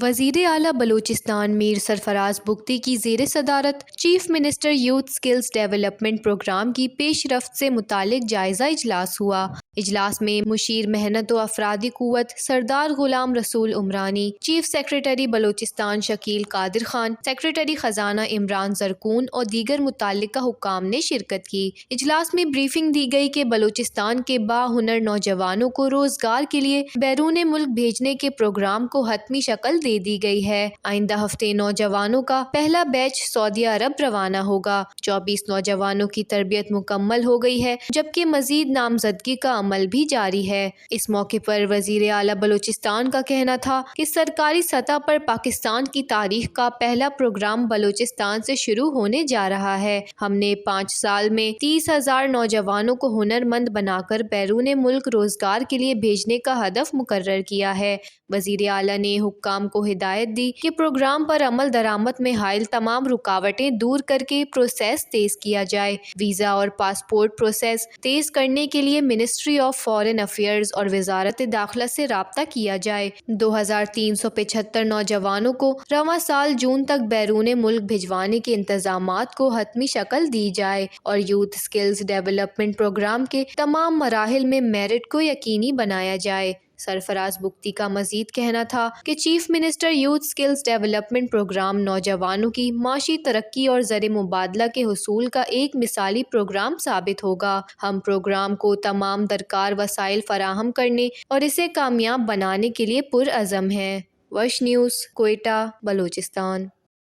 وزیر اعلیٰ بلوچستان میر سرفراز بگٹی کی زیر صدارت chief minister youth skills development programme کی پیش رفت سے متعلق جائزہ اجلاس ہوا۔ اجلاس میں مشیر محنت و افرادی قوت سردار غلام رسول عمرانی، چیف سیکریٹری بلوچستان شکیل قادر خان، سیکریٹری خزانہ عمران زرکون اور دیگر متعلقہ حکام نے شرکت کی۔ اجلاس میں بریفنگ دی گئی کہ بلوچستان کے باہنر نوجوانوں کو روزگار کے لیے بیرون ملک بھیجنے کے پروگرام کو حتمی شکل دے دی گئی ہے۔ آئندہ ہفتے نوجوانوں کا پہلا بیچ سعودی عرب روانہ ہوگا۔ 24 نوجوانوں کی تربیت مکمل ہو گئی ہے، جبکہ مزید نامزدگی کا عمل بھی جاری ہے۔ اس موقع پر وزیر اعلیٰ بلوچستان کا کہنا تھا کہ سرکاری سطح پر پاکستان کی تاریخ کا پہلا پروگرام بلوچستان سے شروع ہونے جا رہا ہے۔ ہم نے 5 سال میں 30,000 نوجوانوں کو ہنرمند بنا کر بیرون ملک روزگار کے لیے بھیجنے کا ہدف مقرر کیا ہے۔ وزیر اعلیٰ نے حکام کو ہدایت دی کہ پروگرام پر عمل درآمد میں حائل تمام رکاوٹیں دور کر کے پروسیس تیز کیا جائے۔ ویزا اور پاسپورٹ پروسیس تیز کرنے کے لیے منسٹری آف فارن افیئرز اور وزارت داخلہ سے رابطہ کیا جائے۔ 2,375 نوجوانوں کو رواں سال جون تک بیرون ملک بھجوانے کے انتظامات کو حتمی شکل دی جائے اور یوتھ سکلز ڈیولپمنٹ پروگرام کے تمام مراحل میں میرٹ کو یقینی بنایا جائے۔ سرفراز بگٹی کا مزید کہنا تھا کہ chief minister youth skills development programme نوجوانوں کی معاشی ترقی اور زر مبادلہ کے حصول کا ایک مثالی پروگرام ثابت ہوگا۔ ہم پروگرام کو تمام درکار وسائل فراہم کرنے اور اسے کامیاب بنانے کے لیے پرعزم ہیں۔ وش نیوز، کوئٹہ، بلوچستان۔